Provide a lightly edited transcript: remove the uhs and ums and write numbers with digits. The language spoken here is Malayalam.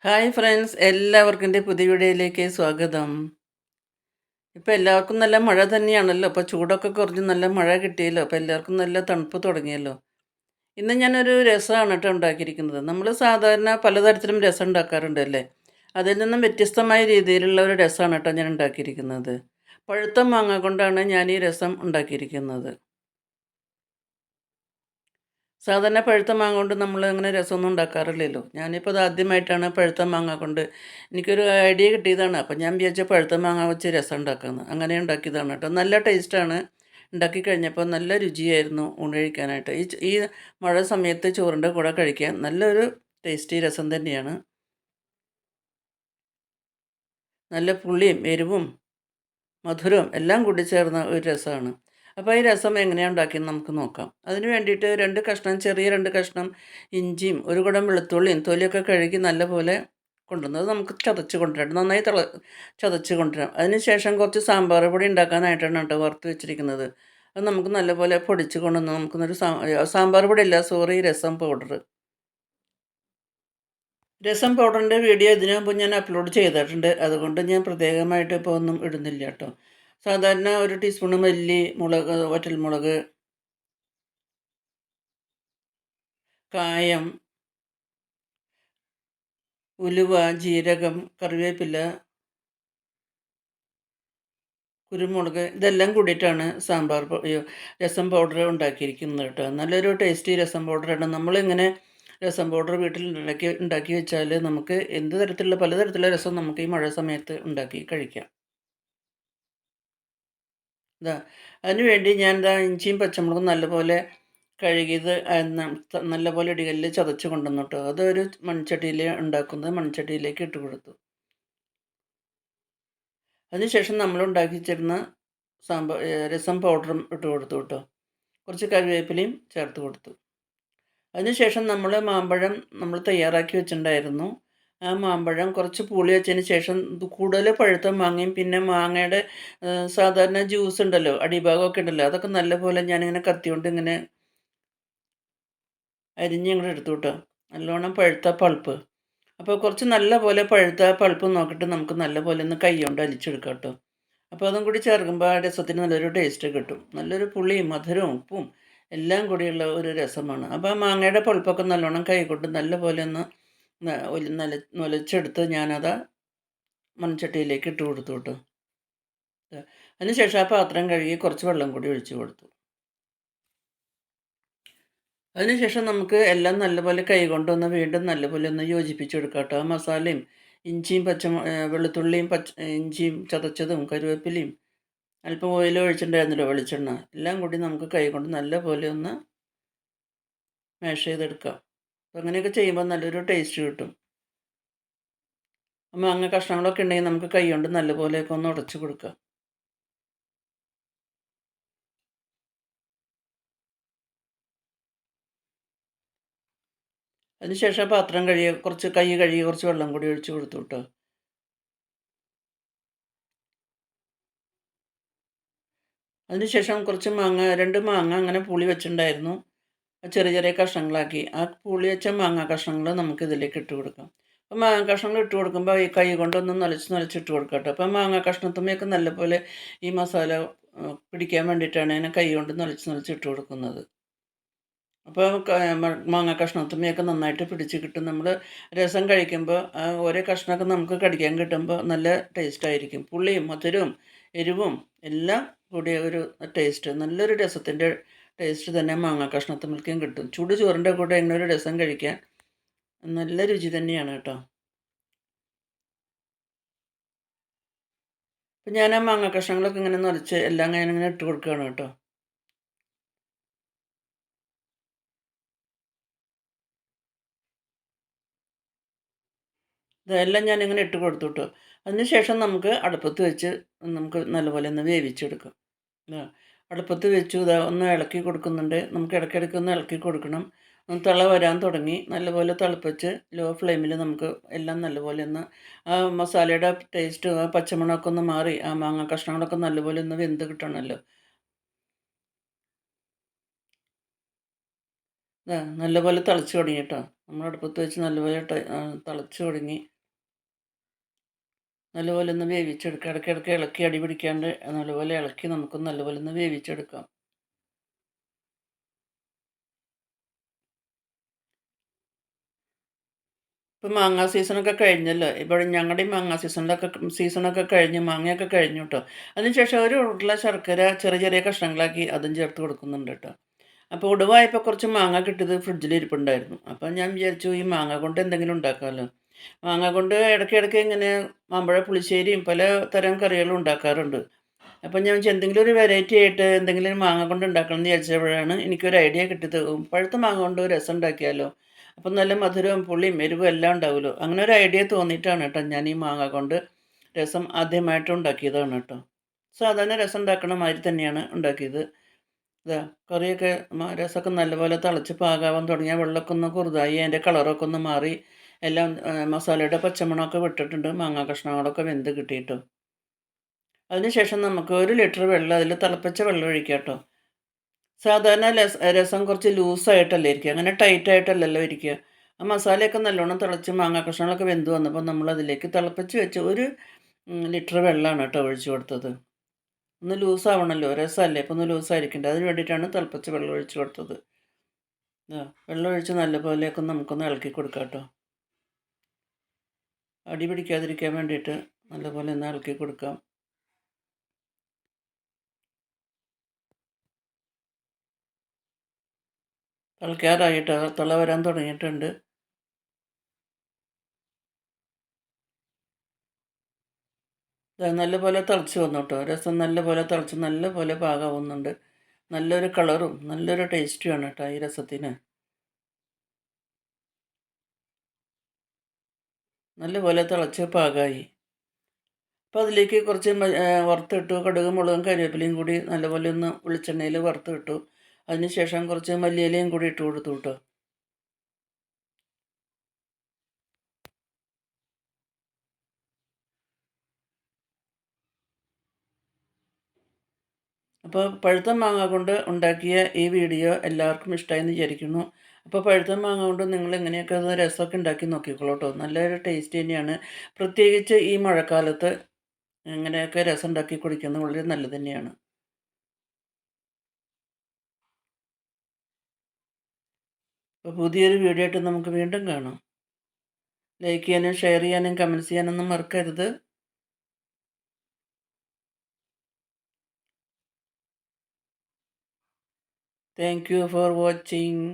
ഹായ് ഫ്രണ്ട്സ്, എല്ലാവർക്കും എൻ്റെ പുതിയ വീഡിയോയിലേക്ക് സ്വാഗതം. ഇപ്പോൾ എല്ലാവർക്കും നല്ല മഴ തന്നെയാണല്ലോ. ഇപ്പോൾ ചൂടൊക്കെ കുറഞ്ഞ് നല്ല മഴ കിട്ടിയല്ലോ. അപ്പോൾ എല്ലാവർക്കും നല്ല തണുപ്പ് തുടങ്ങിയല്ലോ. ഇന്ന് ഞാനൊരു രസമാണ് കേട്ടോ ഉണ്ടാക്കിയിരിക്കുന്നത്. നമ്മൾ സാധാരണ പലതരത്തിലും രസം ഉണ്ടാക്കാറുണ്ട് അല്ലേ. അതിൽ നിന്നും വ്യത്യസ്തമായ രീതിയിലുള്ള ഒരു രസമാണ് കേട്ടോ ഞാൻ ഉണ്ടാക്കിയിരിക്കുന്നത്. പഴുത്ത മാങ്ങ കൊണ്ടാണ് ഞാൻ ഈ രസം ഉണ്ടാക്കിയിരിക്കുന്നത്. സാധാരണ പഴുത്ത മാങ്ങ കൊണ്ട് നമ്മൾ അങ്ങനെ രസമൊന്നും ഉണ്ടാക്കാറില്ലല്ലോ. ഞാനിപ്പോൾ അത് ആദ്യമായിട്ടാണ് പഴുത്ത മാങ്ങ കൊണ്ട് എനിക്കൊരു ഐഡിയ കിട്ടിയതാണ്. അപ്പോൾ ഞാൻ വിചാരിച്ചു പഴുത്ത മാങ്ങ വെച്ച് രസം ഉണ്ടാക്കാമെന്ന്. അങ്ങനെ ഉണ്ടാക്കിയതാണ് കേട്ടോ. നല്ല ടേസ്റ്റാണ്. ഉണ്ടാക്കി കഴിഞ്ഞപ്പോൾ നല്ല രുചിയായിരുന്നു ഊണ് കഴിക്കാനായിട്ട്. ഈ മഴ സമയത്ത് ചോറിൻ്റെ കൂടെ കഴിക്കാൻ നല്ലൊരു ടേസ്റ്റി രസം തന്നെയാണ്. നല്ല പുളിയും എരിവും മധുരവും എല്ലാം കൂടി ചേർന്ന ഒരു രസമാണ്. അപ്പോൾ ഈ രസം എങ്ങനെയാണ് ഉണ്ടാക്കിയെന്ന് നമുക്ക് നോക്കാം. അതിന് വേണ്ടിയിട്ട് 2 കഷ്ണം, ചെറിയ 2 കഷ്ണം ഇഞ്ചിയും 1 കുടം വെളുത്തുള്ളിയും തൊലിയൊക്കെ കഴുകി നല്ലപോലെ കൊണ്ടുവന്നത് നമുക്ക് ചതച്ച് കൊണ്ടുവരണം. നന്നായി ചതച്ച് കൊണ്ടുവരാം. അതിന് ശേഷം കുറച്ച് സാമ്പാർ പൊടി ഉണ്ടാക്കാനായിട്ടാണ് കേട്ടോ വറുത്ത് വെച്ചിരിക്കുന്നത്. അത് നമുക്ക് നല്ലപോലെ പൊടിച്ച് കൊണ്ടുവന്ന് നമുക്കൊന്നൊരു സാമ്പാർ പൊടി അല്ല, സോറി, രസം പൗഡർ. രസം പൗഡറിൻ്റെ വീഡിയോ ഇതിനു മുമ്പ് ഞാൻ അപ്ലോഡ് ചെയ്തിട്ടുണ്ട്. അതുകൊണ്ട് ഞാൻ പ്രത്യേകമായിട്ട് ഇപ്പോൾ ഒന്നും ഇടുന്നില്ല കേട്ടോ. സാധാരണ 1 ടീസ്പൂണ് മല്ലി, മുളക്, വറ്റൽമുളക്, കായം, ഉലുവ, ജീരകം, കറിവേപ്പില, കുരുമുളക് ഇതെല്ലാം കൂടിയിട്ടാണ് രസം പൗഡർ ഉണ്ടാക്കിയിരിക്കുന്നത് കേട്ടോ. നല്ലൊരു ടേസ്റ്റി രസം പൗഡറാണ്. നമ്മളിങ്ങനെ രസം പൗഡർ വീട്ടിൽ ഉണ്ടാക്കി വെച്ചാൽ നമുക്ക് പലതരത്തിലുള്ള രസം നമുക്ക് ഈ മഴ സമയത്ത് ഉണ്ടാക്കി കഴിക്കാം. ഇതാ അതിന് വേണ്ടി ഞാൻ ഇഞ്ചിയും പച്ചമുളകും നല്ലപോലെ കഴുകിയത് നല്ലപോലെ ഇടികല്ലിൽ ചതച്ച് കൊണ്ടുവന്നു കേട്ടോ. അതൊരു മൺചട്ടിയിൽ ഉണ്ടാക്കുന്നത് മൺചട്ടിയിലേക്ക് ഇട്ട് കൊടുത്തു. അതിനുശേഷം നമ്മൾ ഉണ്ടാക്കി വെച്ചിരുന്ന രസം പൗഡറും ഇട്ട് കൊടുത്തു കേട്ടോ. കുറച്ച് കറിവേപ്പിലയും ചേർത്ത് കൊടുത്തു. അതിനുശേഷം മാമ്പഴം നമ്മൾ തയ്യാറാക്കി വെച്ചിട്ടുണ്ടായിരുന്നു. ആ മാമ്പഴം കുറച്ച് പുളി വെച്ചതിന് ശേഷം കൂടുതൽ പഴുത്ത മാങ്ങയും പിന്നെ മാങ്ങയുടെ സാധാരണ ജ്യൂസ് ഉണ്ടല്ലോ, അടിഭാഗമൊക്കെ ഉണ്ടല്ലോ, അതൊക്കെ നല്ലപോലെ ഞാനിങ്ങനെ കത്തി കൊണ്ട് ഇങ്ങനെ അരിഞ്ഞ് ഇങ്ങോട്ട് എടുത്തു കേട്ടോ. നല്ലോണം പഴുത്ത പൾപ്പ്. അപ്പോൾ കുറച്ച് നല്ല പോലെ പഴുത്ത പൾപ്പ് നോക്കിയിട്ട് നമുക്ക് നല്ല പോലെ ഒന്ന് കൈ കൊണ്ട് അലിച്ചെടുക്കാം കേട്ടോ. അപ്പോൾ അതും കൂടി ചേർക്കുമ്പോൾ ആ രസത്തിന് നല്ലൊരു ടേസ്റ്റ് കിട്ടും. നല്ലൊരു പുളിയും മധുരവും ഉപ്പും എല്ലാം കൂടിയുള്ള ഒരു രസമാണ്. അപ്പോൾ ആ മാങ്ങയുടെ പൾപ്പൊക്കെ നല്ലോണം കൈ കൊണ്ട് നല്ല പോലെ ഒന്ന് നൊലച്ചെടുത്ത് ഞാനത് മൺചട്ടിയിലേക്ക് ഇട്ട് കൊടുത്തു കേട്ടോ. അതിനുശേഷം ആ പാത്രം കഴുകി കുറച്ച് വെള്ളം കൂടി ഒഴിച്ചു കൊടുത്തു. അതിനുശേഷം നമുക്ക് എല്ലാം നല്ലപോലെ കൈകൊണ്ടൊന്ന് വീണ്ടും നല്ലപോലെ ഒന്ന് യോജിപ്പിച്ചെടുക്കാം കേട്ടോ. ആ മസാലയും ഇഞ്ചിയും വെളുത്തുള്ളിയും ഇഞ്ചിയും ചതച്ചതും കറിവേപ്പിലയും അല്പം ഓയിൽ ഒഴിച്ചിട്ടുണ്ടായിരുന്നല്ലോ, വെളിച്ചെണ്ണ, എല്ലാം കൂടി നമുക്ക് കൈകൊണ്ട് നല്ലപോലെ ഒന്ന് മാഷ് ചെയ്തെടുക്കാം. അപ്പോൾ അങ്ങനെയൊക്കെ ചെയ്യുമ്പോൾ നല്ലൊരു ടേസ്റ്റ് കിട്ടും. മാങ്ങ കഷ്ണങ്ങളൊക്കെ ഉണ്ടെങ്കിൽ നമുക്ക് കൈ കൊണ്ട് നല്ലപോലെയൊക്കെ ഒന്ന് ഉടച്ച് കൊടുക്കാം. അതിനുശേഷം പാത്രം കൈ കഴുകി കുറച്ച് വെള്ളം കൂടി ഒഴിച്ച് കൊടുത്തു കേട്ടോ. അതിനുശേഷം കുറച്ച് 2 മാങ്ങ അങ്ങനെ പുളി വെച്ചിട്ടുണ്ടായിരുന്നു. ചെറിയ ചെറിയ കഷ്ണങ്ങളാക്കി ആ പുളി വെച്ച മാങ്ങ കഷ്ണങ്ങൾ നമുക്ക് ഇതിലേക്ക് ഇട്ട് കൊടുക്കാം. അപ്പോൾ മാങ്ങ കഷ്ണങ്ങൾ ഇട്ട് കൊടുക്കുമ്പോൾ ഈ കൈ കൊണ്ടൊന്ന് നനച്ചിട്ട് കൊടുക്കാം കേട്ടോ. അപ്പോൾ മാങ്ങ കഷ്ണത്തുമ്മയൊക്കെ നല്ലപോലെ ഈ മസാല പിടിക്കാൻ വേണ്ടിയിട്ടാണ് ഞാൻ കൈ കൊണ്ട് നനച്ചിട്ട് കൊടുക്കുന്നത്. അപ്പോൾ മാങ്ങ കഷ്ണത്തുമ്മയൊക്കെ നന്നായിട്ട് പിടിച്ച് കിട്ടും. നമ്മൾ രസം കഴിക്കുമ്പോൾ ആ ഓരോ കഷ്ണമൊക്കെ നമുക്ക് കടിക്കാൻ കിട്ടുമ്പോൾ നല്ല ടേസ്റ്റായിരിക്കും. പുളിയും മധുരവും എരിവും എല്ലാം കൂടിയ ഒരു ടേസ്റ്റ്, നല്ലൊരു രസത്തിൻ്റെ ടേസ്റ്റ് തന്നെ മാങ്ങ കഷ്ണത്തുമ്മയ്ക്കും കിട്ടും. ചൂട് ചോറിൻ്റെ കൂടെ ഇങ്ങനെ ഒരു രസം കഴിക്കാൻ നല്ല രുചി തന്നെയാണ് കേട്ടോ. അപ്പം ഞാൻ ആ മാങ്ങ കഷ്ണങ്ങളൊക്കെ ഇങ്ങനെ നിറച്ച് എല്ലാം ഞാനിങ്ങനെ ഇട്ട് കൊടുക്കുകയാണ് കേട്ടോ. ഇതെല്ലാം ഞാനിങ്ങനെ ഇട്ട് കൊടുത്തു കേട്ടോ. അതിന് ശേഷം നമുക്ക് അടുപ്പത്ത് വെച്ച് നമുക്ക് നല്ലപോലെ ഒന്ന് വേവിച്ചെടുക്കാം. അടുപ്പത്ത് വെച്ചു, ഒന്ന് ഇളക്കി കൊടുക്കുന്നുണ്ട്. നമുക്ക് ഇടയ്ക്കിടയ്ക്ക് ഒന്ന് ഇളക്കി കൊടുക്കണം. തിള വരാൻ തുടങ്ങി. നല്ലപോലെ തിളപ്പിച്ച് ലോ ഫ്ലെയിമിൽ നമുക്ക് എല്ലാം നല്ലപോലെ ഒന്ന് ആ മസാലയുടെ ടേസ്റ്റ്, ആ പച്ചമണമൊക്കെ ഒന്ന് മാറി ആ മാങ്ങ കഷ്ണങ്ങളൊക്കെ നല്ലപോലെ ഒന്ന് വെന്ത് കിട്ടണമല്ലോ. നല്ലപോലെ തിളച്ച് തുടങ്ങി കേട്ടോ. നമ്മൾ അടുപ്പത്ത് വെച്ച് നല്ലപോലെ തിളച്ച് തുടങ്ങി. നല്ലപോലെ ഒന്ന് വേവിച്ചെടുക്കുക. ഇടയ്ക്കിടയ്ക്ക് ഇളക്കി അടി പിടിക്കാണ്ട് നല്ലപോലെ ഇളക്കി നമുക്കൊന്ന് നല്ലപോലെ ഒന്ന് വേവിച്ചെടുക്കാം. ഇപ്പം മാങ്ങാ സീസണൊക്കെ കഴിഞ്ഞല്ലോ. ഇവിടെ ഞങ്ങളുടെ ഈ മാങ്ങാ സീസണൊക്കെ കഴിഞ്ഞ് മാങ്ങയൊക്കെ കഴിഞ്ഞു കേട്ടോ. അതിനുശേഷം ഒരു ഉരുള ശർക്കര ചെറിയ ചെറിയ കഷ്ണങ്ങളാക്കി അതും ചേർത്ത് കൊടുക്കുന്നുണ്ട് കേട്ടോ. അപ്പോൾ ഒടുവായപ്പോൾ കുറച്ച് മാങ്ങ കിട്ടിയത് ഫ്രിഡ്ജിൽ ഇരിപ്പുണ്ടായിരുന്നു. അപ്പം ഞാൻ വിചാരിച്ചു ഈ മാങ്ങ കൊണ്ട് എന്തെങ്കിലും ഉണ്ടാക്കാമല്ലോ. മാങ്ങ കൊണ്ട് ഇടയ്ക്കിടയ്ക്ക് ഇങ്ങനെ മാമ്പഴ പുളിശ്ശേരിയും പല തരം കറികളും ഉണ്ടാക്കാറുണ്ട്. അപ്പം ഞാൻ വിചാരിച്ചു എന്തെങ്കിലും ഒരു വെറൈറ്റി ആയിട്ട് എന്തെങ്കിലും ഒരു മാങ്ങ കൊണ്ട് ഉണ്ടാക്കണം എന്ന് വിചാരിച്ചപ്പോഴാണ് എനിക്കൊരു ഐഡിയ കിട്ടിയത്. പഴുത്ത മാങ്ങ കൊണ്ട് ഒരു രസം ഉണ്ടാക്കിയാലോ. അപ്പം നല്ല മധുരവും പുളിയും എരിവും എല്ലാം ഉണ്ടാവുമല്ലോ. അങ്ങനെ ഒരു ഐഡിയ തോന്നിയിട്ടാണ് കേട്ടോ ഞാൻ ഈ മാങ്ങ കൊണ്ട് രസം ആദ്യമായിട്ട് ഉണ്ടാക്കിയതാണ് കേട്ടോ. സാധാരണ രസം ഉണ്ടാക്കണ മാതിരി തന്നെയാണ് ഉണ്ടാക്കിയത്. ഇതാ കറിയൊക്കെ രസമൊക്കെ നല്ലപോലെ തിളച്ച് പാകാവാൻ തുടങ്ങിയാൽ വെള്ളമൊക്കെ ഒന്ന് കുറുതായി അതിൻ്റെ കളറൊക്കെ ഒന്ന് മാറി എല്ലാം മസാലയുടെ പച്ചമണമൊക്കെ വിട്ടിട്ടുണ്ട്. മാങ്ങാ കഷ്ണങ്ങളൊക്കെ വെന്ത് കിട്ടിയിട്ടു. അതിനുശേഷം നമുക്ക് 1 ലിറ്റർ വെള്ളം അതിൽ തിളപ്പിച്ച വെള്ളം ഒഴിക്കാം കേട്ടോ. സാധാരണ രസം കുറച്ച് ലൂസായിട്ടല്ലേ ഇരിക്കുക, അങ്ങനെ ടൈറ്റായിട്ടല്ലല്ലോ ഇരിക്കുക. ആ മസാലയൊക്കെ നല്ലോണം തിളച്ച് മാങ്ങാ കഷ്ണങ്ങളൊക്കെ വെന്ത് വന്നപ്പോൾ നമ്മളതിലേക്ക് തിളപ്പിച്ച് വെച്ച് 1 ലിറ്റർ വെള്ളമാണ് കേട്ടോ ഒഴിച്ച് കൊടുത്തത്. ഒന്ന് ലൂസാവണമല്ലോ, രസമല്ലേ, അപ്പോൾ ഒന്ന് ലൂസായിരിക്കണ്ടേ, അതിന് വേണ്ടിയിട്ടാണ് തിളപ്പിച്ച വെള്ളം ഒഴിച്ച് കൊടുത്തത്. വെള്ളം ഒഴിച്ച് നല്ലപോലെയൊക്കെ നമുക്കൊന്ന് ഇളക്കി കൊടുക്കാം കേട്ടോ. അടി പിടിക്കാതിരിക്കാൻ വേണ്ടിയിട്ട് നല്ലപോലെ ഒന്ന് ഇളക്കി കൊടുക്കാം. തിളയ്ക്കാറായിട്ട് തിള വരാൻ തുടങ്ങിയിട്ടുണ്ട്. നല്ലപോലെ തിളച്ച് വന്നു കേട്ടോ. രസം നല്ലപോലെ തിളച്ച് നല്ലപോലെ പാകാവുന്നുണ്ട്. നല്ലൊരു കളറും നല്ലൊരു ടേസ്റ്റുമാണ് കേട്ടോ ഈ രസത്തിന്. നല്ലപോലെ തിളച്ച് പാകമായി. അപ്പോൾ അതിലേക്ക് കുറച്ച് വറുത്തിട്ടു. കടുകും മുളകും കരിവേപ്പിലയും കൂടി നല്ലപോലെ ഒന്ന് വെളിച്ചെണ്ണയിൽ വറുത്തിട്ടു. അതിന് ശേഷം കുറച്ച് മല്ലിയിലയും കൂടി ഇട്ട് കൊടുത്തു കേട്ടോ. അപ്പോൾ പഴുത്ത മാങ്ങ കൊണ്ട് ഉണ്ടാക്കിയ ഈ വീഡിയോ എല്ലാവർക്കും ഇഷ്ടമായെന്ന് വിചാരിക്കുന്നു. അപ്പോൾ പഴുത്ത മാങ്ങ കൊണ്ട് നിങ്ങൾ എങ്ങനെയൊക്കെ അത് രസമൊക്കെ ഉണ്ടാക്കി നോക്കിക്കോളൂ കേട്ടോ. നല്ലൊരു ടേസ്റ്റ് തന്നെയാണ്. പ്രത്യേകിച്ച് ഈ മഴക്കാലത്ത് ഇങ്ങനെയൊക്കെ രസം ഉണ്ടാക്കി കുടിക്കുന്നത് വളരെ നല്ലത് തന്നെയാണ്. അപ്പോൾ പുതിയൊരു വീഡിയോ ആയിട്ട് നമുക്ക് വീണ്ടും കാണാം. ലൈക്ക് ചെയ്യാനും ഷെയർ ചെയ്യാനും കമൻറ്റ്സ് ചെയ്യാനൊന്നും മറക്കരുത്. Thank you for watching.